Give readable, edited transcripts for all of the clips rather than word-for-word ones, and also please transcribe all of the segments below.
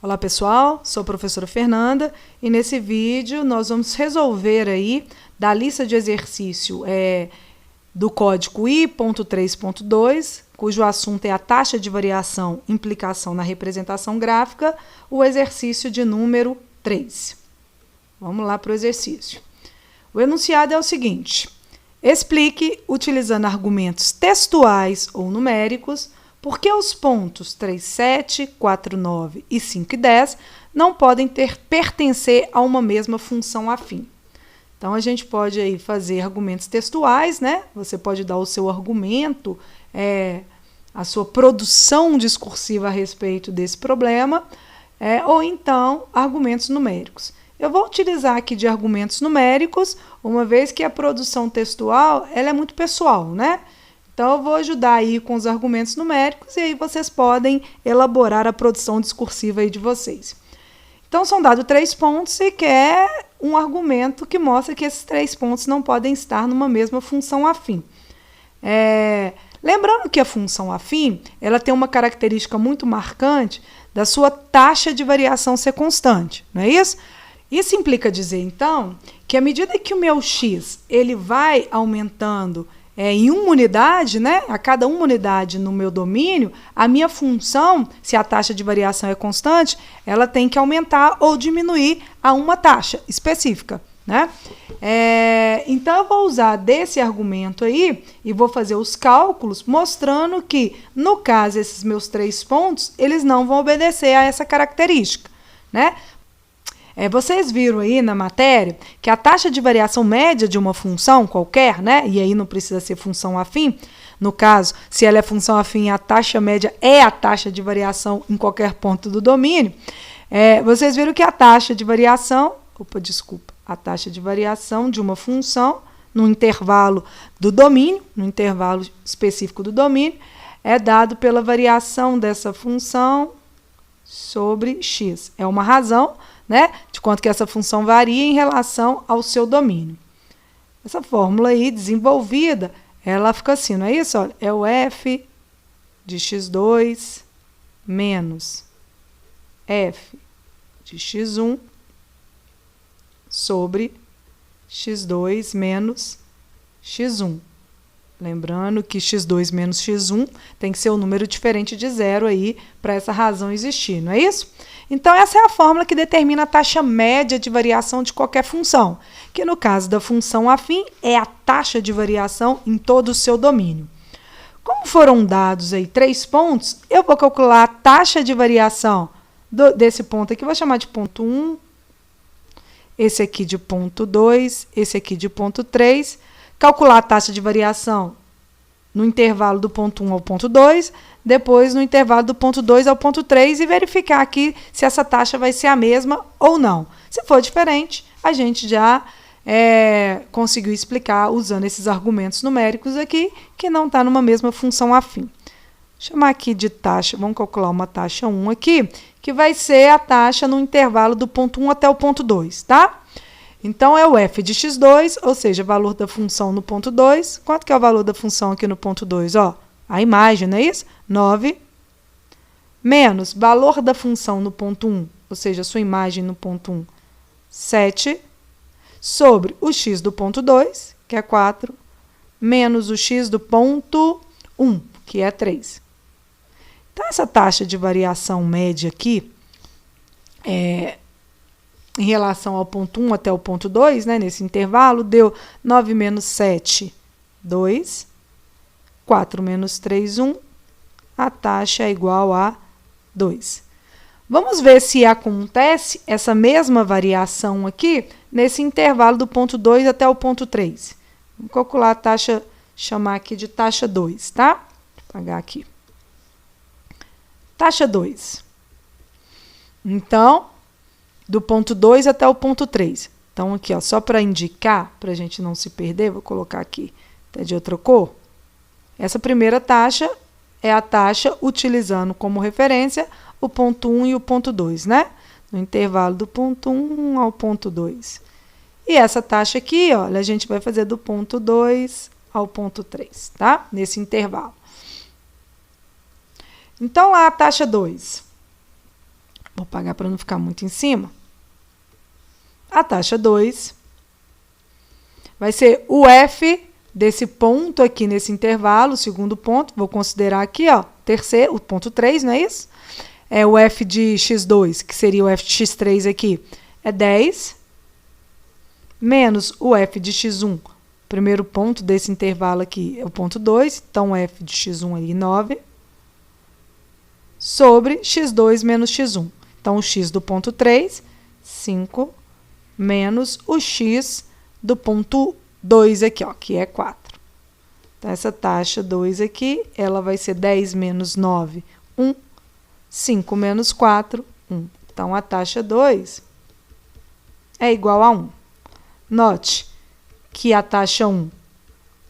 Olá pessoal, sou a professora Fernanda e nesse vídeo nós vamos resolver aí da lista de exercício do código I.3.2, cujo assunto é a taxa de variação implicação na representação gráfica, o exercício de número 3. Vamos lá para o exercício. O enunciado é o seguinte: explique, utilizando argumentos textuais ou numéricos, por que os pontos 3, 7, 4, 9 e 5 e 10 não podem pertencer a uma mesma função afim. Então, a gente pode aí fazer argumentos textuais, né? Você pode dar o seu argumento, a sua produção discursiva a respeito desse problema, ou então argumentos numéricos. Eu vou utilizar aqui de argumentos numéricos, uma vez que a produção textual ela é muito pessoal, né? Então, eu vou ajudar aí com os argumentos numéricos e aí vocês podem elaborar a produção discursiva aí de vocês. Então, são dados 3 pontos e quer um argumento que mostra que esses 3 pontos não podem estar numa mesma função afim. Lembrando que a função afim, ela tem uma característica muito marcante da sua taxa de variação ser constante, não é isso? Isso implica dizer, então, que à medida que o meu x ele vai aumentando em uma unidade, né? A cada uma unidade no meu domínio, a minha função, se a taxa de variação é constante, ela tem que aumentar ou diminuir a uma taxa específica, né? Então, eu vou usar desse argumento aí e vou fazer os cálculos mostrando que, no caso, esses meus 3 pontos, eles não vão obedecer a essa característica, né? Vocês viram aí na matéria que a taxa de variação média de uma função qualquer, né? E aí não precisa ser função afim. No caso, se ela é função afim, a taxa média é a taxa de variação em qualquer ponto do domínio. Vocês viram que a taxa de variação, a taxa de variação de uma função no intervalo do domínio, no intervalo específico do domínio, é dado pela variação dessa função sobre x. É uma razão, né, de quanto que essa função varia em relação ao seu domínio. Essa fórmula aí, desenvolvida, ela fica assim, não é isso? Olha, é o f de x2 menos f de x1 sobre x2 menos x1. Lembrando que x2 menos x1 tem que ser um número diferente de zero aí para essa razão existir, não é isso? Então, essa é a fórmula que determina a taxa média de variação de qualquer função, que no caso da função afim é a taxa de variação em todo o seu domínio. Como foram dados aí 3 pontos, eu vou calcular a taxa de variação desse ponto aqui, vou chamar de ponto 1, esse aqui de ponto 2, esse aqui de ponto 3, calcular a taxa de variação no intervalo do ponto 1 ao ponto 2, depois no intervalo do ponto 2 ao ponto 3 e verificar aqui se essa taxa vai ser a mesma ou não. Se for diferente, a gente já conseguiu explicar usando esses argumentos numéricos aqui que não está numa mesma função afim. Vou chamar aqui de taxa, vamos calcular uma taxa 1 aqui, que vai ser a taxa no intervalo do ponto 1 até o ponto 2, tá? Então, é o f de x2, ou seja, o valor da função no ponto 2. Quanto que é o valor da função aqui no ponto 2? Ó, a imagem, não é isso? 9. Menos valor da função no ponto 1, ou seja, a sua imagem no ponto 1, 7. Sobre o x do ponto 2, que é 4, menos o x do ponto 1, que é 3. Então, essa taxa de variação média aqui, em relação ao ponto 1 até o ponto 2, né, nesse intervalo, deu 9 menos 7, 2. 4 menos 3, 1. A taxa é igual a 2. Vamos ver se acontece essa mesma variação aqui nesse intervalo do ponto 2 até o ponto 3. Vamos calcular a taxa, chamar aqui de taxa 2, tá? Vou apagar aqui. Taxa 2. Então, do ponto 2 até o ponto 3. Então, aqui, ó, só para indicar, para a gente não se perder, vou colocar aqui até de outra cor. Essa primeira taxa é a taxa utilizando como referência o ponto 1 e o ponto 2, né? No intervalo do ponto 1 ao ponto 2. E essa taxa aqui, olha, a gente vai fazer do ponto 2 ao ponto 3, tá? Nesse intervalo. Então, lá a taxa 2. Vou apagar para não ficar muito em cima. A taxa 2 vai ser o f desse ponto aqui nesse intervalo, o segundo ponto, vou considerar aqui, ó, terceiro, o ponto 3, não é isso? É o f de x2, que seria o f de x3 aqui, é 10, menos o f de x1, primeiro ponto desse intervalo aqui é o ponto 2, então o f de x1 ali, 9, sobre x2 menos x1. Então, o x do ponto 3, 5, menos o x do ponto 2 aqui, ó, que é 4. Então, essa taxa 2 aqui, ela vai ser 10 menos 9, 1. 5 menos 4, 1. Então, a taxa 2 é igual a 1. Note que a taxa 1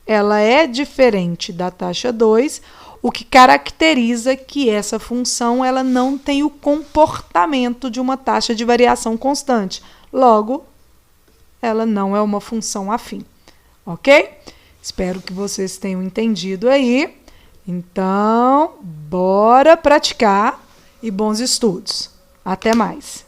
ela é diferente da taxa 2, o que caracteriza que essa função ela não tem o comportamento de uma taxa de variação constante. Logo, ela não é uma função afim. Ok? Espero que vocês tenham entendido aí. Então, bora praticar e bons estudos. Até mais!